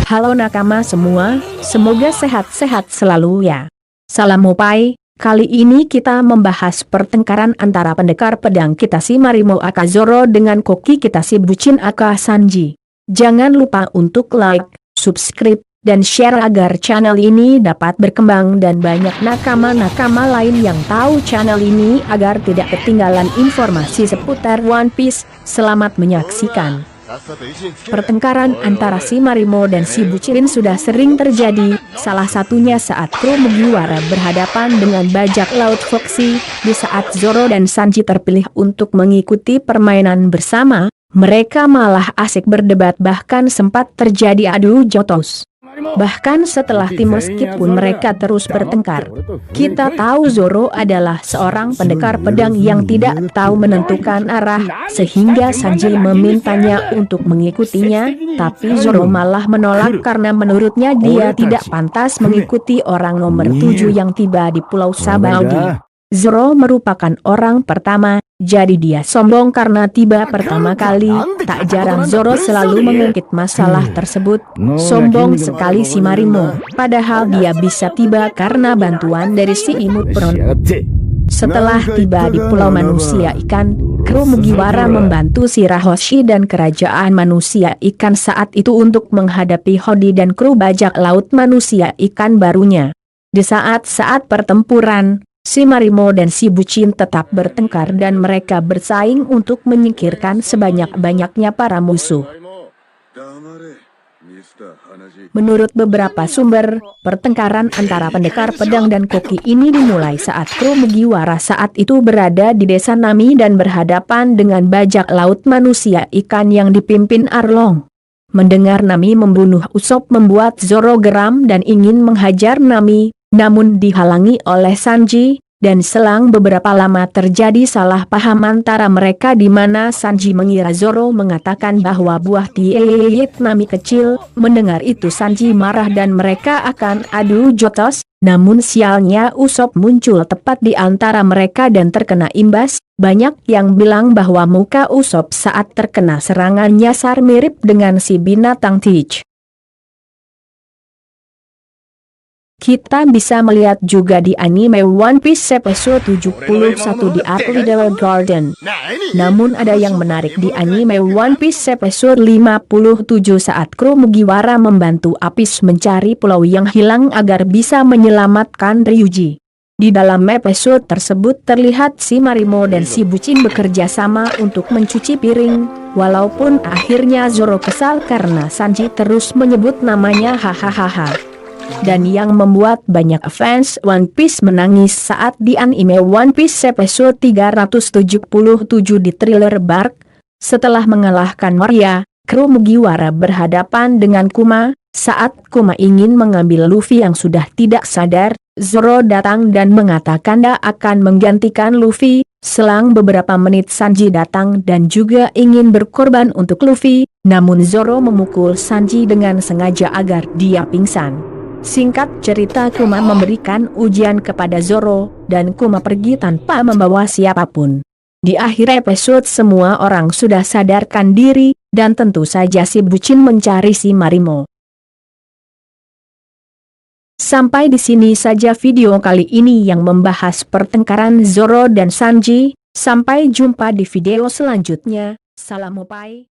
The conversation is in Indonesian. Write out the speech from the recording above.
Halo nakama semua, semoga sehat-sehat selalu ya. Salam Mopai, kali ini kita membahas pertengkaran antara pendekar pedang kita si Marimo aka Zoro dengan koki kita si bucin aka Sanji. Jangan lupa untuk like, subscribe, dan share agar channel ini dapat berkembang dan banyak nakama-nakama lain yang tahu channel ini agar tidak ketinggalan informasi seputar One Piece. Selamat menyaksikan. Pertengkaran antara si Marimo dan si Bucin sudah sering terjadi, salah satunya saat kru Mugiwara berhadapan dengan bajak laut Foxy. Di saat Zoro dan Sanji terpilih untuk mengikuti permainan bersama, mereka malah asik berdebat bahkan sempat terjadi adu jotos. Bahkan setelah tim meskipun mereka terus bertengkar. Kita tahu Zoro adalah seorang pendekar pedang yang tidak tahu menentukan arah, sehingga Sanji memintanya untuk mengikutinya, tapi Zoro malah menolak karena menurutnya dia tidak pantas mengikuti orang nomor 7 yang tiba di Pulau Sabaudi. Zoro merupakan orang pertama, jadi dia sombong karena tiba pertama kali. Tak jarang Zoro selalu mengungkit masalah tersebut. Sombong sekali si Marimo, padahal dia bisa tiba karena bantuan dari si Imut Peron. Setelah tiba di Pulau Manusia Ikan, kru Mugiwara membantu si Rahoshi dan kerajaan manusia ikan saat itu untuk menghadapi Hodi dan kru bajak laut manusia ikan barunya. Di saat-saat pertempuran, si Marimo dan si Bucin tetap bertengkar dan mereka bersaing untuk menyingkirkan sebanyak-banyaknya para musuh. Menurut beberapa sumber, pertengkaran antara pendekar pedang dan koki ini dimulai saat kru Mugiwara saat itu berada di desa Nami dan berhadapan dengan bajak laut manusia ikan yang dipimpin Arlong. Mendengar Nami membunuh Usopp membuat Zoro geram dan ingin menghajar Nami, namun dihalangi oleh Sanji, dan selang beberapa lama terjadi salah paham antara mereka di mana Sanji mengira Zoro mengatakan bahwa buah tiet Nami kecil. Mendengar itu Sanji marah dan mereka akan adu jotos, namun sialnya Usopp muncul tepat di antara mereka dan terkena imbas. Banyak yang bilang bahwa muka Usopp saat terkena serangan nyasar mirip dengan si binatang Teach. Kita bisa melihat juga di anime One Piece episode 71 di Arc Little Garden. Namun ada yang menarik di anime One Piece episode 57 saat kru Mugiwara membantu Apis mencari pulau yang hilang agar bisa menyelamatkan Ryuji. Di dalam episode tersebut terlihat si Marimo dan si Bucin bekerja sama untuk mencuci piring, walaupun akhirnya Zoro kesal karena Sanji terus menyebut namanya hahaha. Dan yang membuat banyak fans One Piece menangis saat di anime One Piece episode 377 di Thriller Bark. Setelah mengalahkan Moria, kru Mugiwara berhadapan dengan Kuma. Saat Kuma ingin mengambil Luffy yang sudah tidak sadar, Zoro datang dan mengatakan dia akan menggantikan Luffy. Selang beberapa menit Sanji datang dan juga ingin berkorban untuk Luffy, namun Zoro memukul Sanji dengan sengaja agar dia pingsan. Singkat cerita, Kuma memberikan ujian kepada Zoro, dan Kuma pergi tanpa membawa siapapun. Di akhir episode semua orang sudah sadarkan diri, dan tentu saja si Bucin mencari si Marimo. Sampai di sini saja video kali ini yang membahas pertengkaran Zoro dan Sanji. Sampai jumpa di video selanjutnya. Salam Mopai.